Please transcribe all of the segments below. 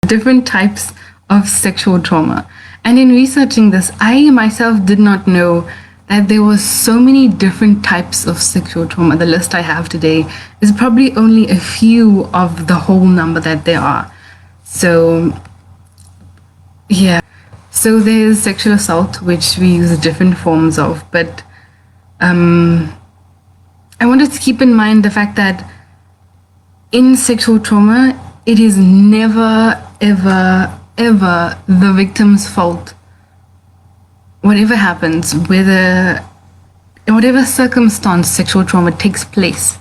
different types of sexual trauma. And in researching this, I myself did not know that there were so many different types of sexual trauma. The list I have today is probably only a few of the whole number that there are. So, yeah. So there's sexual assault, which we use different forms of, but I wanted to keep in mind the fact that in sexual trauma, it is never, ever, ever the victim's fault. Whatever happens, whether in whatever circumstance sexual trauma takes place,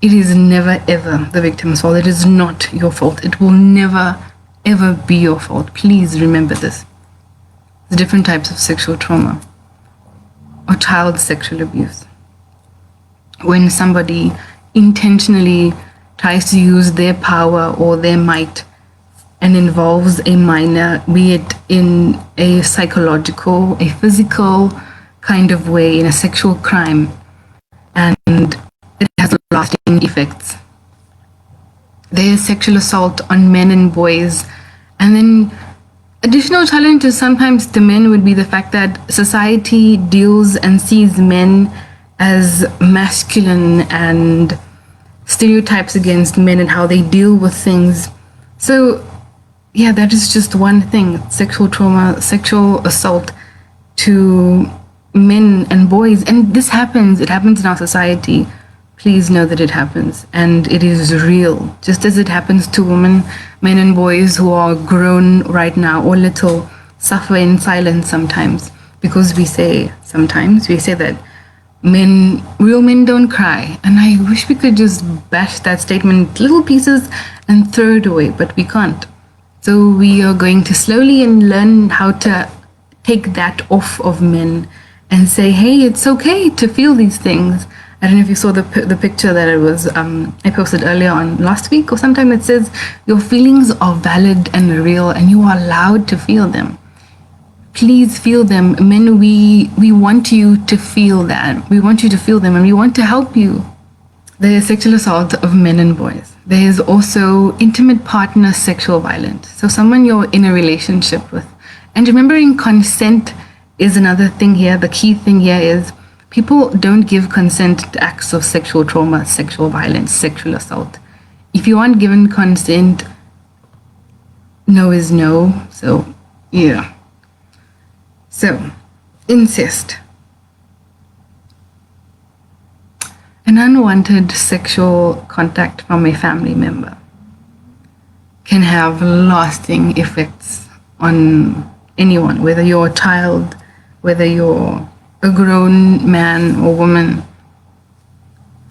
it is never, ever the victim's fault. It is not your fault. It will never, ever be your fault. Please remember this. The different types of sexual trauma or child sexual abuse. When somebody intentionally tries to use their power or their might and involves a minor, be it in a psychological, a physical kind of way, in a sexual crime, and it has lasting effects. There is sexual assault on men and boys, and then additional challenges sometimes to men would be the fact that society deals and sees men as masculine and stereotypes against men and how they deal with things. So yeah, that is just one thing. Sexual trauma, sexual assault to men and boys. And this happens. It happens in our society. Please know that it happens. And it is real. Just as it happens to women, men and boys who are grown right now or little suffer in silence sometimes. Because we say that real men don't cry. And I wish we could just bash that statement little pieces and throw it away. But we can't. So we are going to slowly and learn how to take that off of men and say, hey, it's okay to feel these things. I don't know if you saw the picture that I posted earlier on last week or sometime. It says your feelings are valid and real and you are allowed to feel them. Please feel them. Men, we want you to feel that. We want you to feel them and we want to help you. There is sexual assault of men and boys. There is also intimate partner sexual violence. So someone you're in a relationship with. And remembering consent is another thing here. The key thing here is people don't give consent to acts of sexual trauma, sexual violence, sexual assault. If you aren't given consent, no is no. So, yeah. So, incest. An unwanted sexual contact from a family member can have lasting effects on anyone, whether you're a child, whether you're a grown man or woman.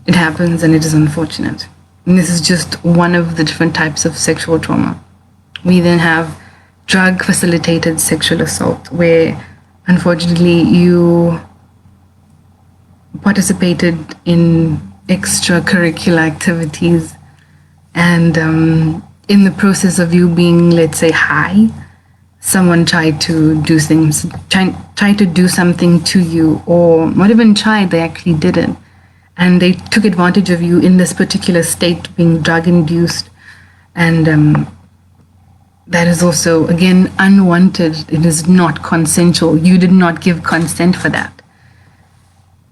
It happens and it is unfortunate. And this is just one of the different types of sexual trauma. We then have drug-facilitated sexual assault, where unfortunately you participated in extracurricular activities and in the process of you being, let's say, high, someone tried to do things, tried to do something to you, or not even tried, they actually did it. And they took advantage of you in this particular state, being drug-induced. And that is also, again, unwanted. It is not consensual. You did not give consent for that.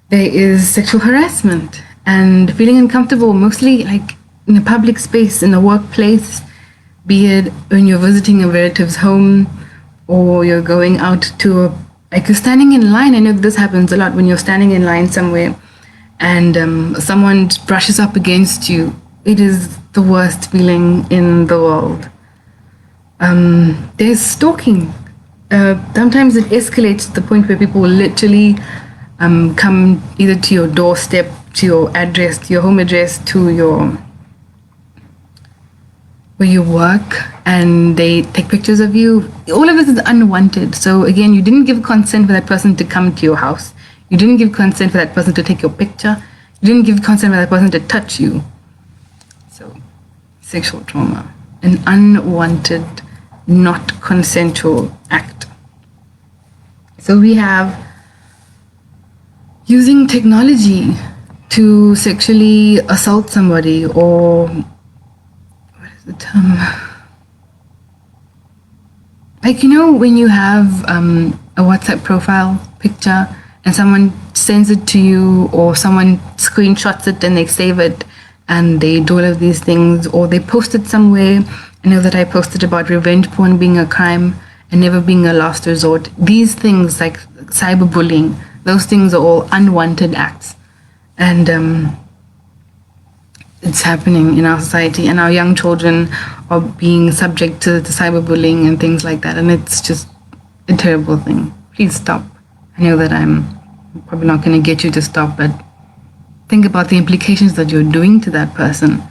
There is sexual harassment and feeling uncomfortable, mostly like in a public space, in a workplace, be it when you're visiting a relative's home or you're going out to like you're standing in line. I know this happens a lot when you're standing in line somewhere and someone brushes up against you. It is the worst feeling in the world. There's stalking. Sometimes it escalates to the point where people will literally come either to your doorstep, to your address, to your home address, to your where you work, and they take pictures of you. All of this is unwanted. So again, you didn't give consent for that person to come to your house. You didn't give consent for that person to take your picture. You didn't give consent for that person to touch you. So, sexual trauma, an unwanted, not consensual act. So we have using technology to sexually assault somebody, or what is the term? Like, when you have a WhatsApp profile picture and someone sends it to you, or someone screenshots it and they save it and they do all of these things, or they post it somewhere. I know that I posted about revenge porn being a crime and never being a last resort. These things, like cyberbullying, those things are all unwanted acts. And it's happening in our society, and our young children are being subject to cyberbullying and things like that, and it's just a terrible thing. Please stop. I know that I'm probably not going to get you to stop, but think about the implications that you're doing to that person.